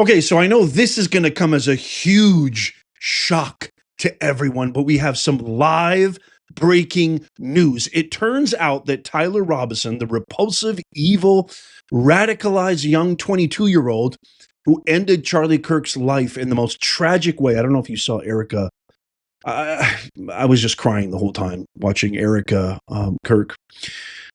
Okay, so I know this is going to come as a huge shock to everyone, but we have some live breaking news. It turns out that Tyler Robinson, the repulsive, evil, radicalized young 22-year-old who ended Charlie Kirk's life in the most tragic way. I don't know if you saw Erica. I was just crying the whole time watching Erica Kirk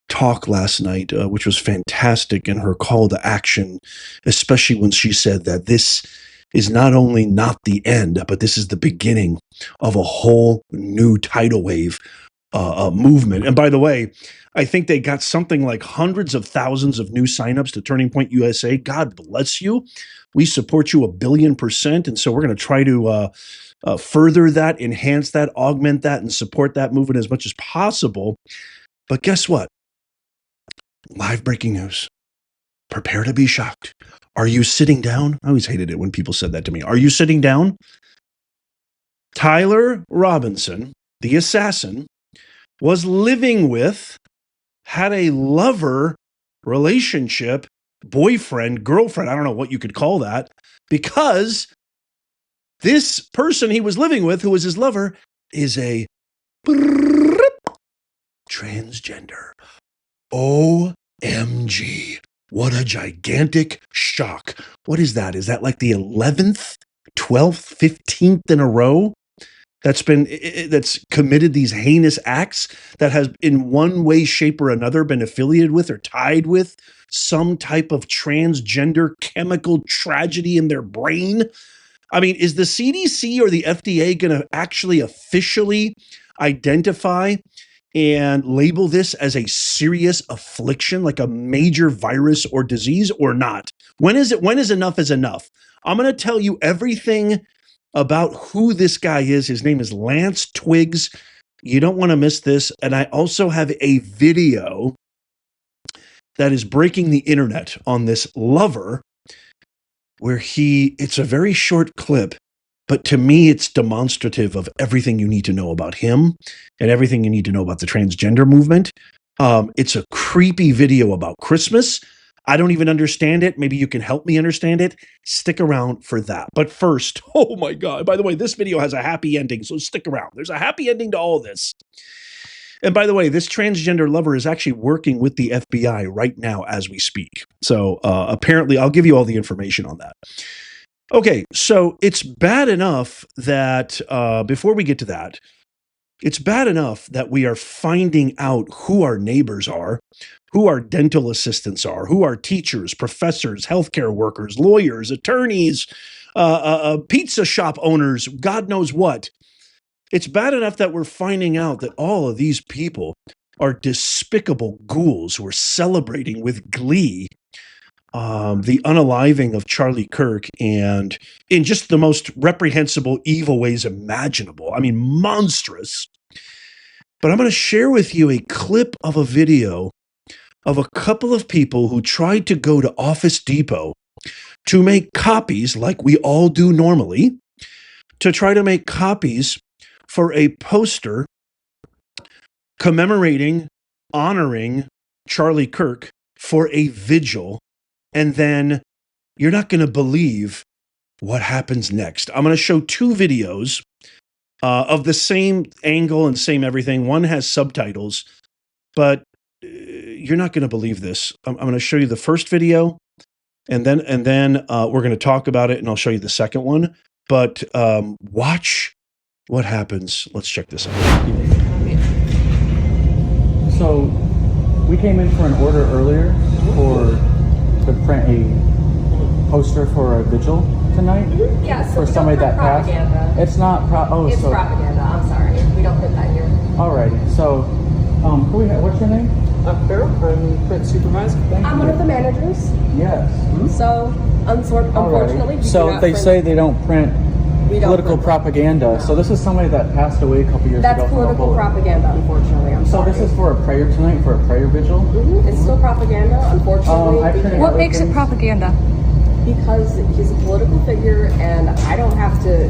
talk last night, which was fantastic in her call to action, especially when she said that this is not only not the end, but this is the beginning of a whole new tidal wave movement. And by the way, I think they got something like hundreds of thousands of new signups to Turning Point USA. God bless you. We support you 1,000,000,000%. And so we're going to try to further that, enhance that, augment that, and support that movement as much as possible. But guess what? Live breaking news. Prepare to be shocked. Are you sitting down? I always hated it when people said that to me. Are you sitting down? Tyler Robinson, the assassin, was living with, had a lover relationship, boyfriend, girlfriend, I don't know what you could call that, because this person he was living with, who was his lover, is a transgender. OMG. What a gigantic shock. What is that? Is that like the 11th, 12th, 15th in a row that's committed these heinous acts, that has in one way, shape, or another been affiliated with or tied with some type of transgender chemical tragedy in their brain? I mean, is the CDC or the FDA going to actually officially identify and label this as a serious affliction, like a major virus or disease, or not? When is enough is enough? I'm going to tell you everything about who this guy is. His name is Lance Twiggs. You don't want to miss this. And I also have a video that is breaking the internet on this lover, where it's a very short clip, but to me, it's demonstrative of everything you need to know about him and everything you need to know about the transgender movement. It's a creepy video about Christmas. I don't even understand it. Maybe you can help me understand it. Stick around for that. But first, oh my God, by the way, this video has a happy ending, so stick around. There's a happy ending to all this. And by the way, this transgender lover is actually working with the FBI right now as we speak. So apparently, I'll give you all the information on that. Okay, so it's bad enough that, before we get to that, it's bad enough that we are finding out who our neighbors are, who our dental assistants are, who our teachers, professors, healthcare workers, lawyers, attorneys, pizza shop owners, God knows what. It's bad enough that we're finding out that all of these people are despicable ghouls who are celebrating with glee the unaliving of Charlie Kirk, and in just the most reprehensible, evil ways imaginable. I mean, monstrous. But I'm going to share with you a clip of a video of a couple of people who tried to go to Office Depot to make copies, like we all do normally, to try to make copies for a poster commemorating, honoring Charlie Kirk for a vigil. And then you're not going to believe what happens next. I'm going to show two videos of the same angle and same everything. One has subtitles, but you're not going to believe this. I'm going to show you the first video, and then we're going to talk about it, and I'll show you the second one. But watch what happens. Let's check this out. So we came in for an order earlier to print a poster for a vigil tonight. Yeah, so for somebody that passed. Propaganda. It's not it's propaganda. I'm sorry, we don't print that here. Alrighty. So, what's your name? Carol, I'm print supervisor. I'm one of the managers. Yes. So, unfortunately, we do so not they print- say they don't print we don't political print propaganda. No. So this is somebody that passed away a couple years ago. That's political propaganda, unfortunately. I'm So sorry. this is for a prayer tonight, for a prayer vigil. It's still propaganda, unfortunately. What makes it propaganda? Because he's a political figure, and I don't have to.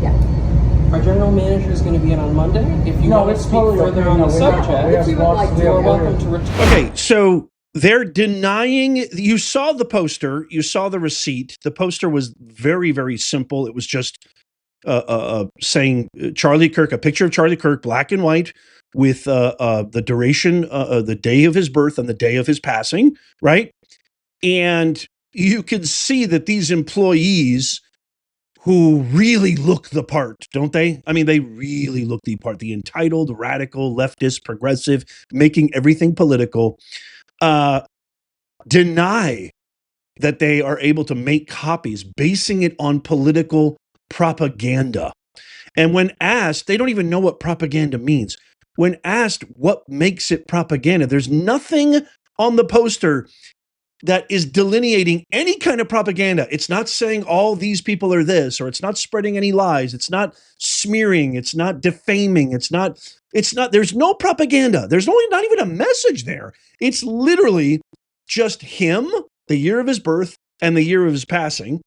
Yeah. Our general manager is going to be in on Monday. If you No, want to it's speak totally further okay. on No, the we have- subject, we have you would lots- like we to, you are have welcome orders. to return. Okay, so They're denying. You saw the poster. You saw the receipt. The poster was very, very simple. It was just saying Charlie Kirk, a picture of Charlie Kirk, black and white, with the duration, the day of his birth and the day of his passing, right? And you can see that these employees who really look the part, don't they? I mean, they really look the part. The entitled, radical, leftist, progressive, making everything political, deny that they are able to make copies, basing it on political propaganda. And when asked, they don't even know what propaganda means. When asked what makes it propaganda, there's nothing on the poster that is delineating any kind of propaganda. It's not saying all these people are this, or it's not spreading any lies. It's not smearing. It's not defaming. It's not, there's no propaganda. There's not even a message there. It's literally just him, the year of his birth and the year of his passing.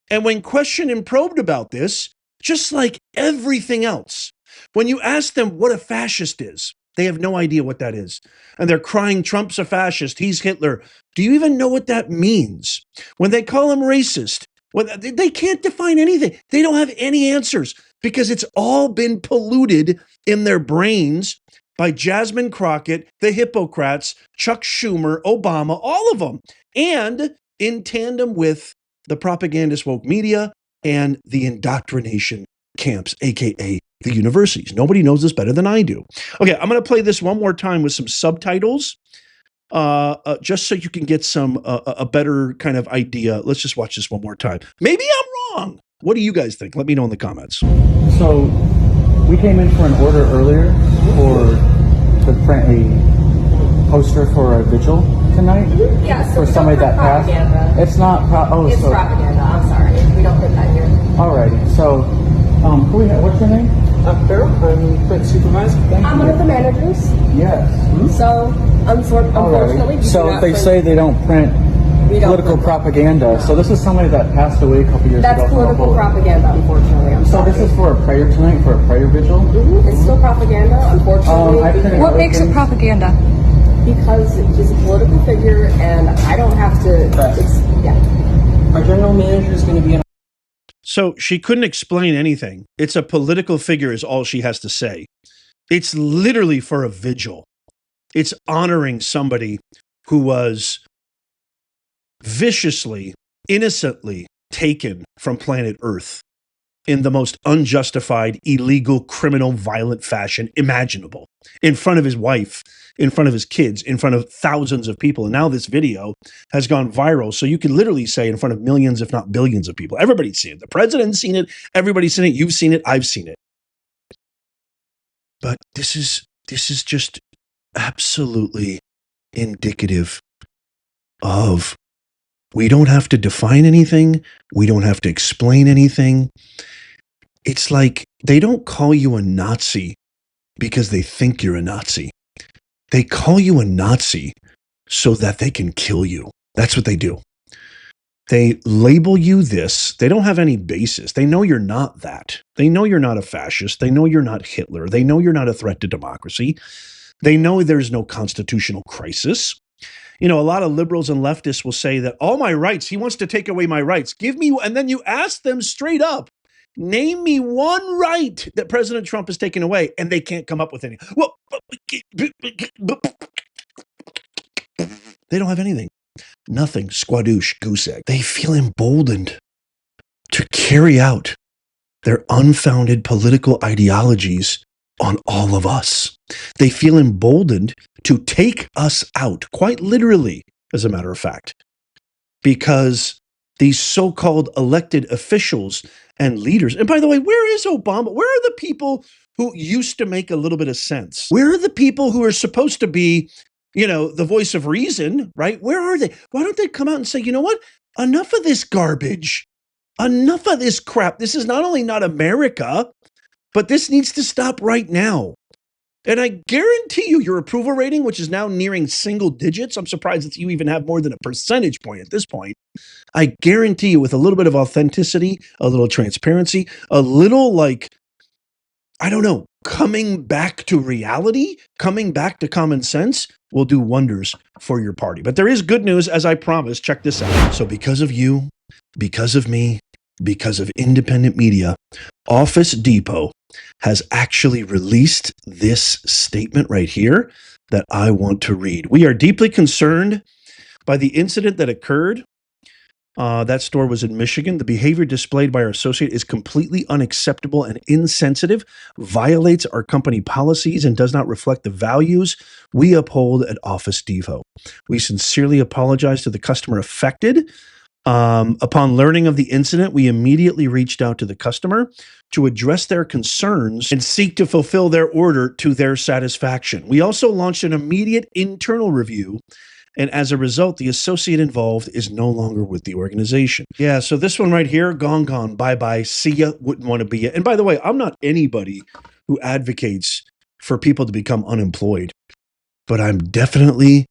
And when questioned and probed about this, just like everything else, when you ask them what a fascist is, they have no idea what that is. And they're crying, Trump's a fascist, he's Hitler. Do you even know what that means? When they call him racist, they can't define anything. They don't have any answers because it's all been polluted in their brains by Jasmine Crockett, the Hippocrats, Chuck Schumer, Obama, all of them. And in tandem with the propagandist woke media and the indoctrination camps, AKA the universities. Nobody knows this better than I do. Okay, I'm going to play this one more time with some subtitles, just so you can get some a better kind of idea. Let's just watch this one more time. Maybe I'm wrong. What do you guys think? Let me know in the comments. So we came in for an order earlier to print a poster for a vigil tonight. Yeah, so for somebody that passed. propaganda. It's not. It's propaganda. I'm sorry, we don't put that here. Alrighty. So, what's your name? Carol, I'm print supervisor. I'm one of the managers. Yes. So, unfortunately, we So do not they print- say they don't print we don't political print- propaganda. So this is somebody that passed away a couple years ago. That's political propaganda, unfortunately. I'm So sorry. this is for a prayer tonight, for a prayer vigil. It's still propaganda, unfortunately. I printed What makes it propaganda? Because he's a political figure, and I don't have to. Our general manager is going to be on. So she couldn't explain anything. It's a political figure is all she has to say. It's literally for a vigil. It's honoring somebody who was viciously, innocently taken from planet Earth in the most unjustified, illegal, criminal, violent fashion imaginable, in front of his wife, in front of his kids, in front of thousands of people. And now this video has gone viral. So you can literally say in front of millions, if not billions of people. Everybody's seen it. The president's seen it. Everybody's seen it. You've seen it. I've seen it. But this is just absolutely indicative of we don't have to define anything. We don't have to explain anything. It's like they don't call you a Nazi because they think you're a Nazi. They call you a Nazi so that they can kill you. That's what they do. They label you this. They don't have any basis. They know you're not that. They know you're not a fascist. They know you're not Hitler. They know you're not a threat to democracy. They know there's no constitutional crisis. You know, a lot of liberals and leftists will say that all my rights, he wants to take away my rights. Give me, and then you ask them straight up, name me one right that President Trump has taken away, and they can't come up with any. Well, they don't have anything. Nothing. Squadoosh, goose egg. They feel emboldened to carry out their unfounded political ideologies on all of us. They feel emboldened to take us out, quite literally, as a matter of fact, because these so-called elected officials and leaders, and by the way, where is Obama? Where are the people who used to make a little bit of sense? Where are the people who are supposed to be, you know, the voice of reason, right? Where are they? Why don't they come out and say, you know what? Enough of this garbage. Enough of this crap. This is not only not America, but this needs to stop right now. And I guarantee you your approval rating, which is now nearing single digits, I'm surprised that you even have more than a percentage point at this point. I guarantee you with a little bit of authenticity, a little transparency, a little like, I don't know, coming back to reality, coming back to common sense will do wonders for your party. But there is good news, as I promised. Check this out. So because of you, because of me, because of independent media, Office Depot has actually released this statement right here that I want to read. We are deeply concerned by the incident that occurred. That store was in Michigan. The behavior displayed by our associate is completely unacceptable and insensitive, violates our company policies, and does not reflect the values we uphold at Office Depot. We sincerely apologize to the customer affected. Upon learning of the incident, we immediately reached out to the customer to address their concerns and seek to fulfill their order to their satisfaction. We also launched an immediate internal review, and as a result, the associate involved is no longer with the organization. Yeah, so this one right here, gone, bye-bye, see ya, wouldn't want to be ya. And by the way, I'm not anybody who advocates for people to become unemployed, but I'm definitely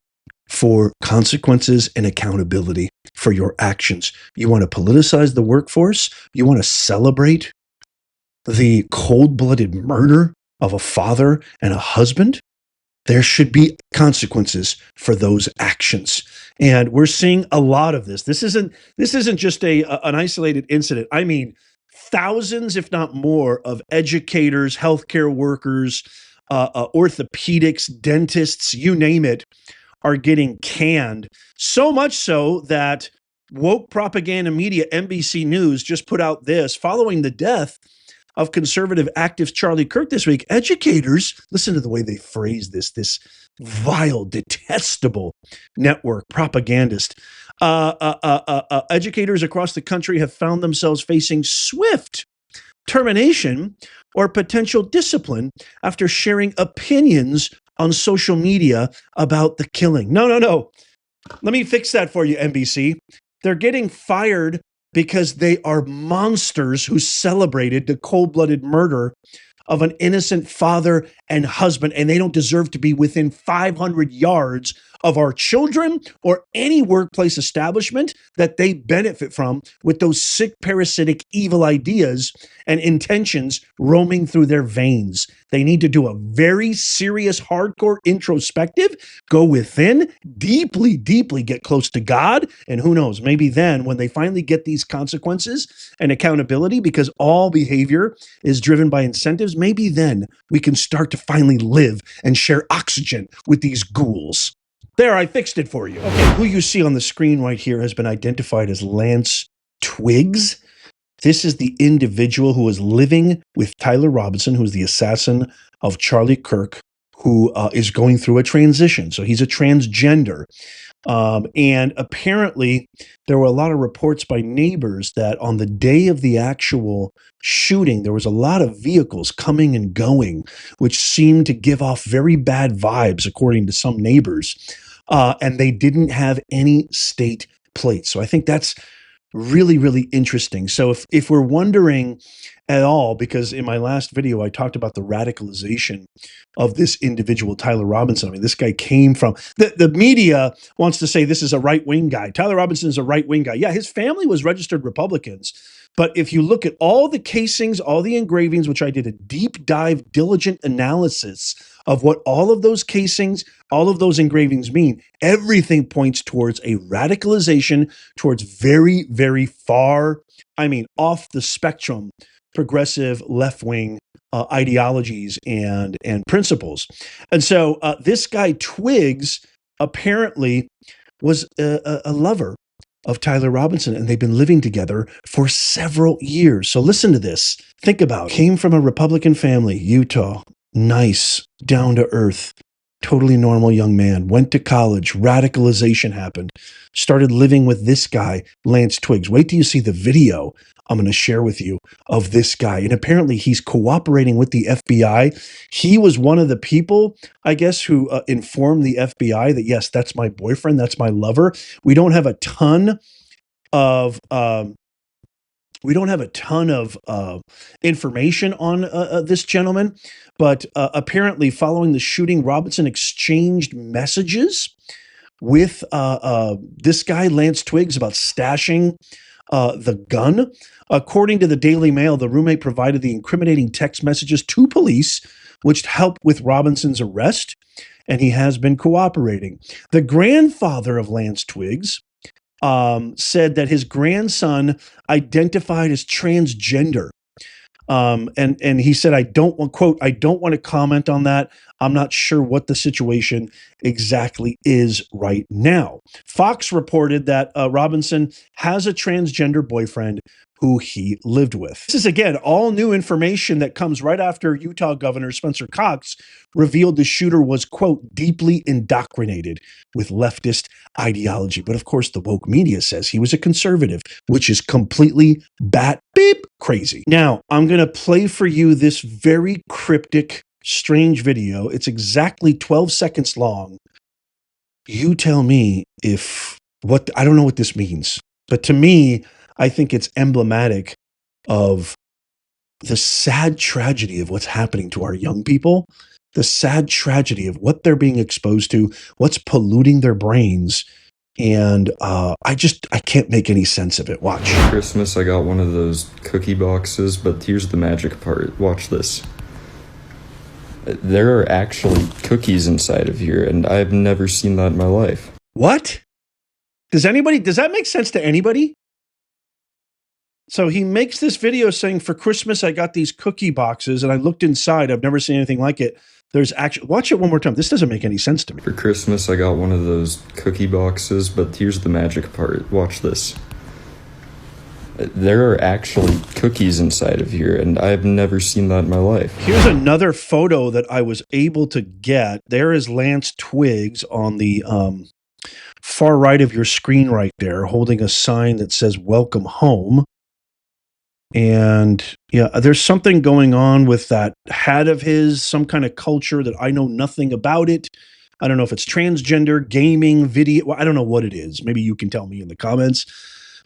for consequences and accountability for your actions. You want to politicize the workforce? You want to celebrate the cold-blooded murder of a father and a husband? There should be consequences for those actions. And we're seeing a lot of this. This isn't just an isolated incident. I mean, thousands, if not more, of educators, healthcare workers, orthopedics, dentists, you name it, are getting canned. So much so that woke propaganda media, NBC News, just put out this following the death of conservative activist Charlie Kirk this week. Educators, listen to the way they phrase this vile, detestable network propagandist. Educators across the country have found themselves facing swift termination or potential discipline after sharing opinions on social media about the killing. No. Let me fix that for you, NBC. They're getting fired because they are monsters who celebrated the cold-blooded murder of an innocent father and husband, and they don't deserve to be within 500 yards of our children or any workplace establishment that they benefit from with those sick, parasitic, evil ideas and intentions roaming through their veins. They need to do a very serious, hardcore introspective, go within, deeply get close to God, and who knows, maybe then when they finally get these consequences and accountability, because all behavior is driven by incentives, maybe then we can start to finally live and share oxygen with these ghouls. There, I fixed it for you. Okay, who you see on the screen right here has been identified as Lance Twiggs. This is the individual who was living with Tyler Robinson, who is the assassin of Charlie Kirk, who is going through a transition. So he's a transgender. And apparently there were a lot of reports by neighbors that on the day of the actual shooting, there was a lot of vehicles coming and going, which seemed to give off very bad vibes, according to some neighbors. And they didn't have any state plates. So I think that's really interesting. So if we're wondering at all, because in my last video I talked about the radicalization of this individual, Tyler Robinson. I mean, this guy came from the media wants to say this is a right-wing guy. Tyler Robinson is a right-wing guy. Yeah, his family was registered Republicans. But if you look at all the casings, all the engravings, which I did a deep dive, diligent analysis of what all of those casings, all of those engravings mean, everything points towards a radicalization, towards very far, I mean, off the spectrum, progressive left-wing ideologies and principles. And so this guy Twiggs apparently was a lover of Tyler Robinson, and they've been living together for several years. So listen to this. Think about it. Came from a Republican family, Utah, nice, down to earth, totally normal young man, went to college, radicalization happened, started living with this guy, Lance Twiggs. Wait till you see the video I'm going to share with you of this guy. And apparently he's cooperating with the FBI. He was one of the people, I guess, who informed the FBI that, yes, that's my boyfriend, that's my lover. We don't have a ton of information on this gentleman, but apparently following the shooting, Robinson exchanged messages with this guy, Lance Twiggs, about stashing the gun. According to the Daily Mail, the roommate provided the incriminating text messages to police which helped with Robinson's arrest, and he has been cooperating. The grandfather of Lance Twiggs said that his grandson identified as transgender. And he said, I don't want to comment on that. I'm not sure what the situation exactly is right now. Fox reported that Robinson has a transgender boyfriend who he lived with. This is, again, all new information that comes right after Utah Governor Spencer Cox revealed the shooter was, quote, deeply indoctrinated with leftist ideology. But of course, the woke media says he was a conservative, which is completely bat beep crazy. Now, I'm going to play for you this very cryptic, strange video. It's exactly 12 seconds long. You tell me I don't know what this means, but to me, I think it's emblematic of the sad tragedy of what's happening to our young people, the sad tragedy of what they're being exposed to, what's polluting their brains. And I can't make any sense of it. Watch. For Christmas, I got one of those cookie boxes, but here's the magic part. Watch this. There are actually cookies inside of here, and I've never seen that in my life. What? Does that make sense to anybody? So he makes this video saying, for Christmas, I got these cookie boxes and I looked inside. I've never seen anything like it. There's actually, watch it one more time. This doesn't make any sense to me. For Christmas, I got one of those cookie boxes, but here's the magic part. Watch this. There are actually cookies inside of here, and I've never seen that in my life. Here's another photo that I was able to get. There is Lance Twiggs on the far right of your screen right there, holding a sign that says, welcome home. And yeah, there's something going on with that hat of his, some kind of culture that I know nothing about it. I don't know if it's transgender, gaming, video. Well, I don't know what it is. Maybe you can tell me in the comments.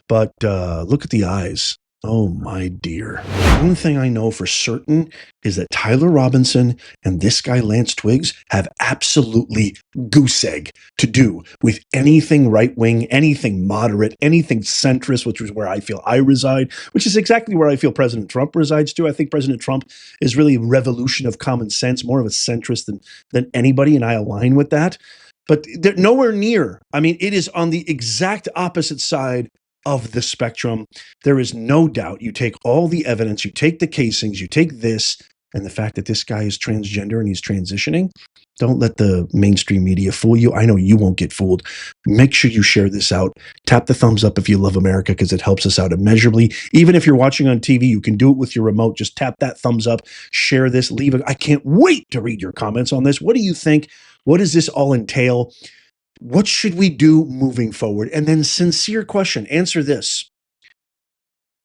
But look at the eyes. Oh, my dear. One thing I know for certain is that Tyler Robinson and this guy, Lance Twiggs, have absolutely goose egg to do with anything right-wing, anything moderate, anything centrist, which is where I feel I reside, which is exactly where I feel President Trump resides too. I think President Trump is really a revolution of common sense, more of a centrist than anybody, and I align with that. But they're nowhere near. I mean, it is on the exact opposite side of the spectrum. There is no doubt. You take all the evidence, you take the casings, you take this, and the fact that this guy is transgender and he's transitioning. Don't let the mainstream media fool you. I know you won't get fooled. Make sure you share this out. Tap the thumbs up if you love America, because it helps us out immeasurably. Even if you're watching on TV, you can do it with your remote. Just tap that thumbs up, share this, leave it. I can't wait to read your comments on this. What do you think? What does this all entail? What should we do moving forward? And then, sincere question, answer this.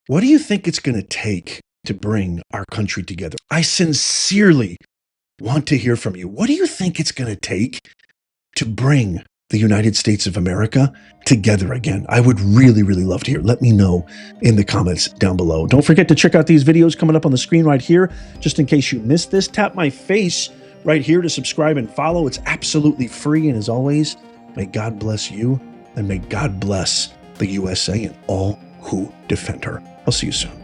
What do you think it's going to take to bring our country together? I sincerely want to hear from you. What do you think it's going to take to bring the United States of America together again? I would really, really love to hear. Let me know in the comments down below. Don't forget to check out these videos coming up on the screen right here. Just in case you missed this, tap my face right here to subscribe and follow. It's absolutely free. And as always, may God bless you, and may God bless the USA and all who defend her. I'll see you soon.